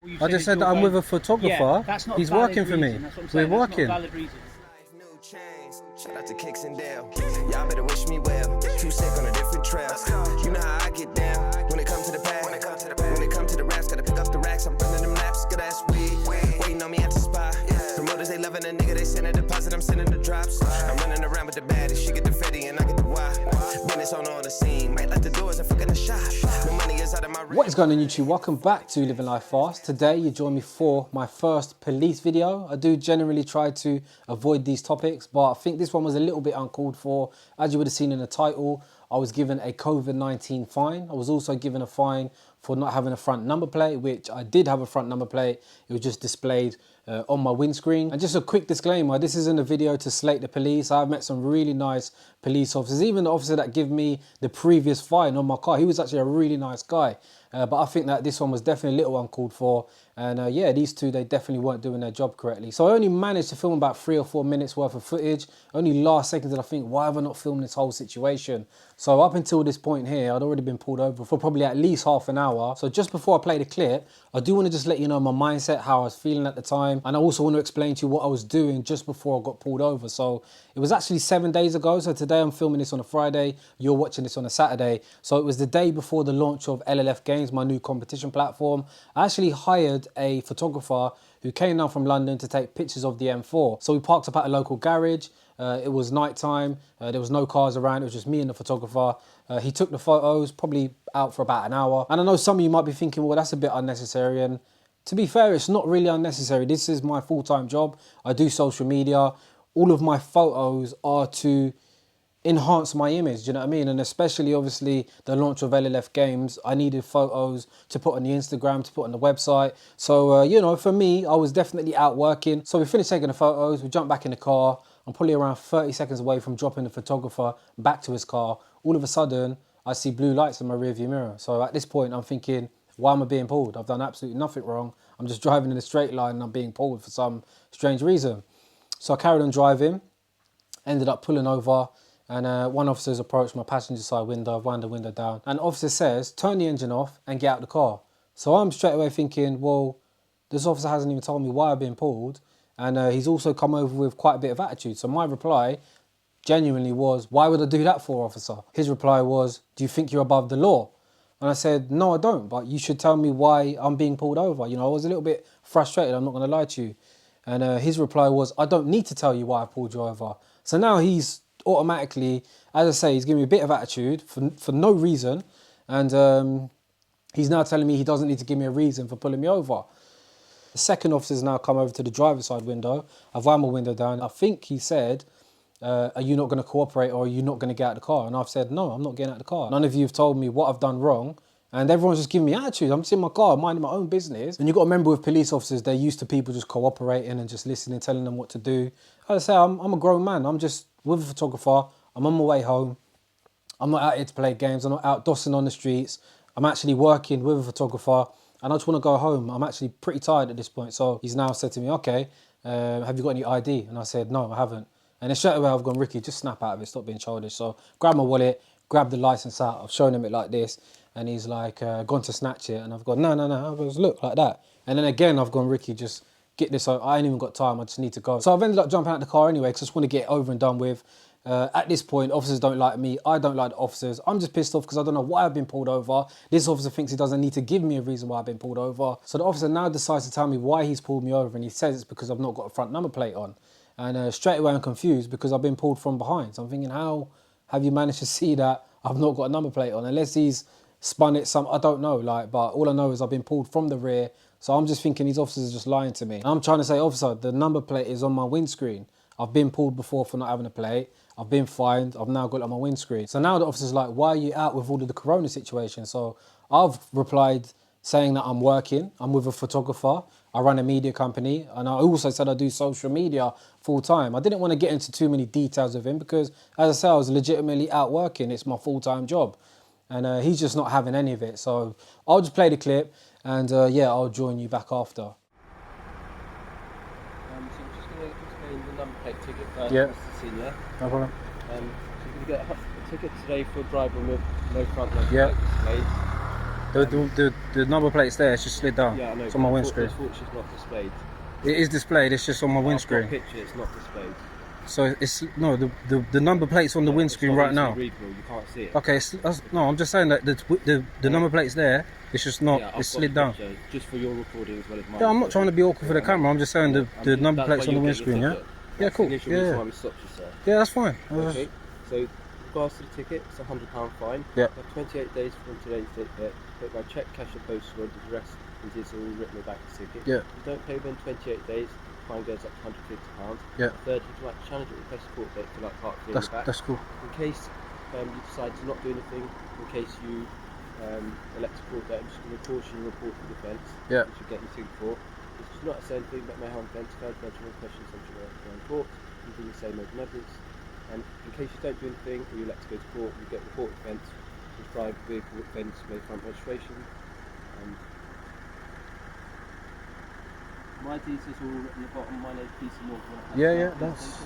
I just said that I'm with a photographer. Yeah, that's not He's valid working for reason. me. That's what I'm We're saying. That's working. not valid reason. Shout out to Kicks and Dale. Y'all better wish me well. Too sick on a different trail. You know how I get down. When it comes to the pack, when it comes to the raps, gotta pick up the racks. I'm running them laps, good ass weed. Waiting on me at the spot. Promoters, they loving a nigga, they send a deposit, I'm sending the drops. I'm running around with the baddest, she get the fetty and I get the why. Business on the scene, might let the doors and fucking the shop. The money is out of my reach. What is going on YouTube? Welcome back to Living Life Fast. Today you join me for my first police video. I do generally try to avoid these topics, but I think this one was a little bit uncalled for. As you would have seen in the title, I was given a COVID-19 fine. I was also given a fine for not having a front number plate, which I did have a front number plate. It was just displayed on my windscreen. And just a quick disclaimer, this isn't a video to slate the police. I've met some really nice police officers. Even the officer that gave me the previous fine on my car, he was actually a really nice guy. But I think that this one was definitely a little uncalled for. And yeah, these two, they definitely weren't doing their job correctly. So I only managed to film about 3 or 4 minutes worth of footage. Only last second did I think, why have I not filmed this whole situation? So up until this point here, I'd already been pulled over for probably at least half an hour. So just before I play the clip, I do want to just let you know my mindset, how I was feeling at the time. And I also want to explain to you what I was doing just before I got pulled over. So it was actually 7 days ago. So today I'm filming this on a Friday. You're watching this on a Saturday. So it was the day before the launch of LLF Games, my new competition platform. I actually hired a photographer who came down from London to take pictures of the M4. So we parked up at a local garage. It was night time. There was no cars around. It was just me and the photographer. He took the photos, probably out for about an hour. And I know some of you might be thinking, well, that's a bit unnecessary. And to be fair, it's not really unnecessary. This is my full-time job. I do social media. All of my photos are to enhance my image, do you know what I mean? And especially obviously the launch of LLF Games, I needed photos to put on the Instagram, to put on the website. So, you know, for me, I was definitely out working. So we finished taking the photos, we jumped back in the car. I'm probably around 30 seconds away from dropping the photographer back to his car. All of a sudden, I see blue lights in my rearview mirror. So at this point, I'm thinking, why am I being pulled? I've done absolutely nothing wrong. I'm just driving in a straight line and I'm being pulled for some strange reason. So I carried on driving, ended up pulling over. And one officer's approached my passenger side window. I've wound the window down. And the officer says, turn the engine off and get out the car. So I'm straight away thinking, well, this officer hasn't even told me why I've been pulled. And he's also come over with quite a bit of attitude. So my reply genuinely was, why would I do that for, officer? His reply was, do you think you're above the law? And I said, no, I don't. But you should tell me why I'm being pulled over. You know, I was a little bit frustrated. I'm not going to lie to you. And his reply was, I don't need to tell you why I pulled you over. So now he's automatically, as I say, he's giving me a bit of attitude for no reason. And he's now telling me he doesn't need to give me a reason for pulling me over. The second officer's now come over to the driver's side window. I've wound my window down. I think he said, are you not going to cooperate or are you not going to get out of the car? And I've said, no, I'm not getting out of the car. None of you have told me what I've done wrong. And everyone's just giving me attitude. I'm just in my car, minding my own business. And you've got to remember with police officers, they're used to people just cooperating and just listening, telling them what to do. As I say, I'm a grown man. I'm just with a photographer. I'm on my way home. I'm not out here to play games. I'm not out dossing on the streets. I'm actually working with a photographer and I just want to go home. I'm actually pretty tired at this point. So he's now said to me, okay, have you got any ID? And I said, no, I haven't. And then straight away I've gone, Ricky, just snap out of it. Stop being childish. So grab my wallet, grab the license out. I've shown him it like this. And he's like, gone to snatch it. And I've gone, no. I was, look, like that. And then again, I've gone, Ricky, just get this out. I ain't even got time. I just need to go. So I've ended up jumping out the car anyway, because I just want to get it over and done with. At this point, officers don't like me. I don't like the officers. I'm just pissed off because I don't know why I've been pulled over. This officer thinks he doesn't need to give me a reason why I've been pulled over. So the officer now decides to tell me why he's pulled me over. And he says it's because I've not got a front number plate on. And straight away I'm confused because I've been pulled from behind. So I'm thinking, how have you managed to see that I've not got a number plate on? Unless he's spun it I don't know, but all I know is I've been pulled from the rear. So I'm just thinking these officers are just lying to me. And I'm trying to say, officer, the number plate is on my windscreen. I've been pulled before for not having a plate. I've been fined. I've now got it on my windscreen. So now the officer's like, why are you out with all of the corona situation? So I've replied saying that I'm working. I'm with a photographer. I run a media company. And I also said I do social media full time. I didn't want to get into too many details of him because, as I said, I was legitimately out working. It's my full-time job. And he's just not having any of it. So I'll just play the clip and yeah, I'll join you back after. So I'm just going to explain the number plate ticket first, Yeah. Mr. Senior. No problem. So you're going to get a ticket today for driving with no front number Yeah. plate. The number plate's there. It's just slid down. Yeah, I know. It's on my windscreen. Unfortunately, it's not displayed. It is displayed. It's just on my I've got a windscreen. picture. It's not displayed. So it's no the number plate's on the windscreen right now. Readable. You can't see it. Okay, no, I'm just saying that the number plate's there. It's just not. Yeah, I've It's got slid the down. picture, just for your recording as well as mine. Yeah, I'm not trying to be awkward for the camera. I'm just saying the number plate's on the windscreen. Yeah. Yeah, cool. The initial Yeah, reason yeah. why we stopped you, sir. Yeah, that's fine. Okay. So, with regards to the ticket, it's a £100 fine. Yeah. You have 28 days from today's date. But by cheque, cash, or post order, the rest is all written back the ticket. Yeah. If you don't pay within 28 days, the fine goes up to £150. Yeah. Third, you can challenge it, request a court date for like part of the back. That's cool. In case you decide to not do anything, in case you elect to court date, I'm just going to caution you report the offence, Yeah. which you're getting sued for. It's just not a saying thing that may harm offence, further judgment, questions, central in court, you do the same open evidence. And in case you don't do anything, or you elect to go to court, you get report offence, which drive vehicle offence, may front registration. My details are all written at the bottom. My name's Peter Morgan. Yeah, that's.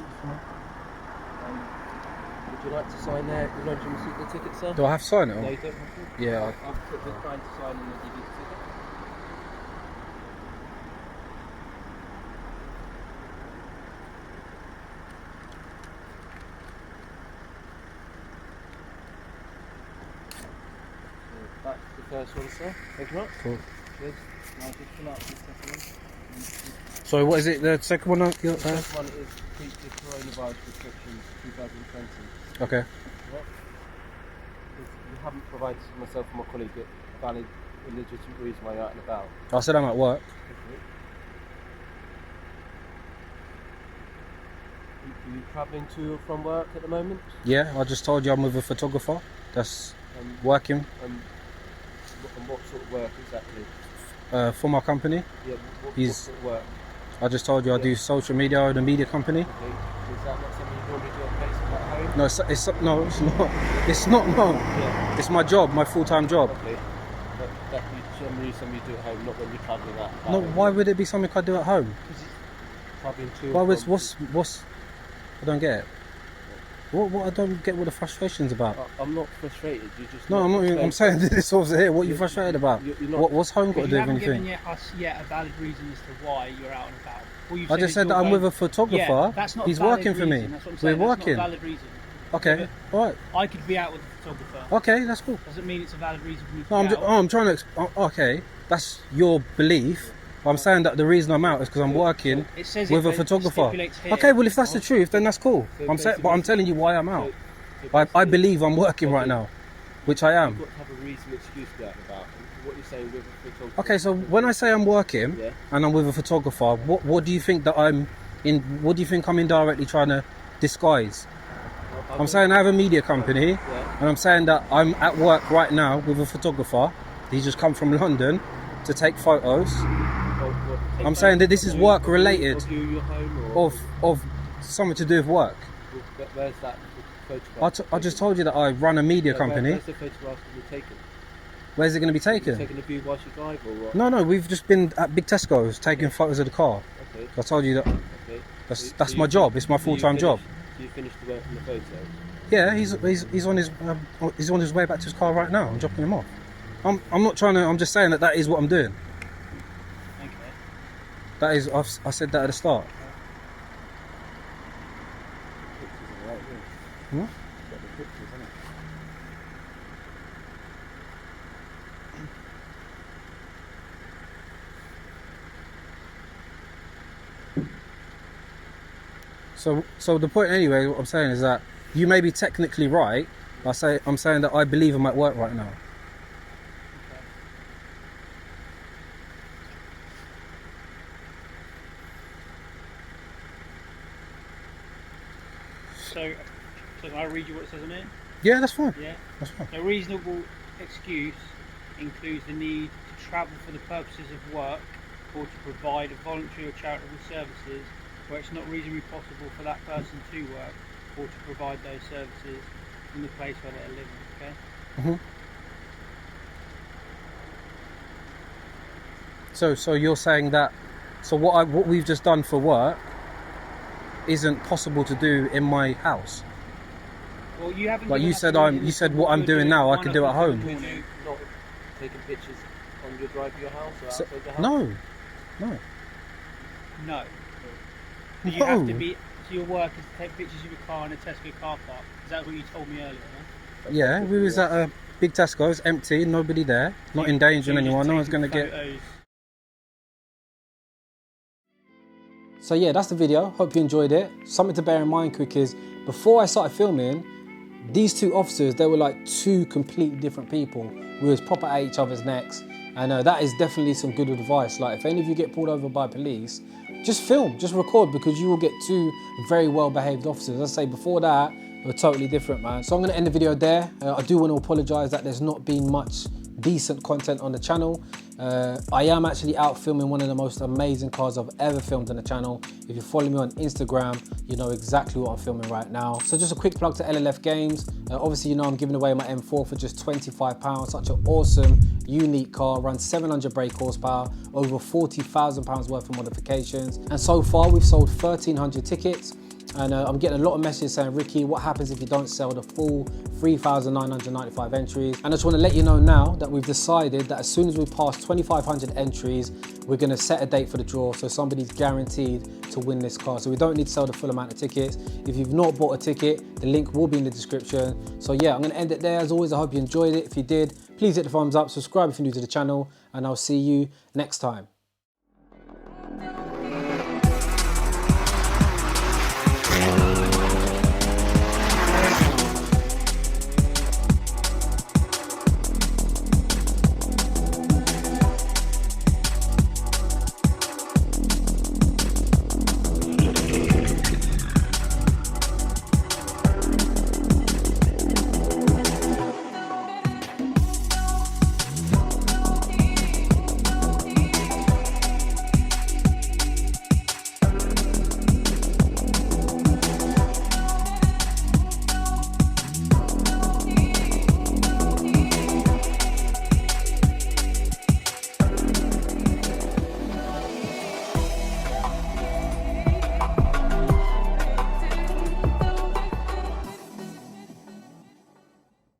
Would you like to sign there, acknowledging receipt of the ticket, sir? Do I have to sign it? No, Or? you don't have to. Yeah. I'll put the trying to sign and I'll give you the ticket. So that's the first one, sir. Thank you much. Cool. Cheers. Now just fill out the second one. So what is it? The second one? The first one is treat the coronavirus restrictions 2020. Okay. What? You haven't provided to myself and my colleague a valid and legitimate reason why you're out and about. I said I'm at work. Are you travelling to or from work at the moment? Yeah, I just told you I'm with a photographer. That's working And what sort of work exactly? for my company. Yeah, what He's- sort of work? I just told you I do social media with a media company. Okay. Is that not something you normally do at place at home? No, it's not. It's not. No, Yeah. it's my job, my full-time job. Okay. But that you generally something you do at home, not when you're travelling out. No, why would it be something I do at home? Travelling to. Why or was from- what's? I don't get it. What I don't get what the frustration's about. I'm not frustrated. You just. No, I'm not. Even, I'm saying this over here. What are you frustrated about? You're not- What's home got to Because do you with haven't given anything? us yet a valid reason as to why you're out and about. All you've I just is said that you're I'm with going- a photographer. Yeah, that's not a He's valid working for reason. me. That's what I'm We're saying. That's working. not a valid reason. Okay, all right. I could be out with a photographer. Okay, that's cool. Doesn't mean it's a valid reason for me to No, be out. I'm trying to. Okay, that's your belief. I'm saying that the reason I'm out is because I'm working It says with it, a but it photographer. stipulates here. Okay, well if that's the truth, then that's cool. So I'm saying, but basically- I'm telling you why I'm out. So I basically- believe I'm working right now, which I You've am. got to have a reasonable excuse to be out and about. And what you're saying with a photographer. Okay, so when I say I'm working Yeah. and I'm with a photographer, what do you think that I'm in? What do you think I'm indirectly trying to disguise? I'm saying I have a media company, Yeah. and I'm saying that I'm at work right now with a photographer. He's just come from London to take photos I'm saying that this is work related. Of you, your home, or of something to do with work. where's that photograph? I just told you that I run a media company. Where's the photograph going to be taken? Where's it going to be Are you taken? taking a view whilst you drive, or what? No, we've just been at Big Tesco's taking photos of the car. Okay. I told you that Okay. that's my job. It's my full-time job. So you finished the work on the photos? Yeah, he's on his way back to his car right now. I'm dropping him off. I'm not trying to. I'm just saying that is what I'm doing. Okay. That is. I said that at the start. Pictures are right here. Hmm? Got the pictures, isn't it? So the point anyway, what I'm saying is that you may be technically right. I'm saying that I believe I'm at work right now. So can I read you what it says on it? Yeah, that's fine. Yeah. That's fine. A reasonable excuse includes the need to travel for the purposes of work or to provide a voluntary or charitable services where it's not reasonably possible for that person to work or to provide those services in the place where they're living. Okay. Mhm. So you're saying that what we've just done for work isn't possible to do in my house. Well, you haven't. Like given you us said, a reason you as said to what I'm you're doing now, I Why can not do at just home. doing Could it? you not taking pictures on your drive to your house or So, outside your house? no. No. But you have to No. be. So your work is to take pictures of your car in a Tesco car park. Is that what you told me earlier? Yeah? Yeah, we was at a big Tesco's, empty, nobody there, not endangering anyone, no one's going to get... So yeah, that's the video, hope you enjoyed it. Something to bear in mind quick is, before I started filming, these two officers, they were like two completely different people. We was proper at each other's necks, and that is definitely some good advice. Like, if any of you get pulled over by police, just film, just record, because you will get two very well behaved officers. As I say, before that, they were totally different, man. So I'm gonna end the video there. I do want to apologize that there's not been much decent content on the channel. I am actually out filming one of the most amazing cars I've ever filmed on the channel. If you follow me on Instagram, you know exactly what I'm filming right now. So just a quick plug to LLF Games. Obviously, you know I'm giving away my M4 for just £25. Such an awesome, unique car, runs 700 brake horsepower, over £40,000 worth of modifications. And so far, we've sold 1,300 tickets. And I'm getting a lot of messages saying, Ricky, what happens if you don't sell the full 3,995 entries? And I just want to let you know now that we've decided that as soon as we pass 2,500 entries, we're going to set a date for the draw, so somebody's guaranteed to win this car. So we don't need to sell the full amount of tickets. If you've not bought a ticket, the link will be in the description. So yeah, I'm going to end it there. As always, I hope you enjoyed it. If you did, please hit the thumbs up, subscribe if you're new to the channel, and I'll see you next time.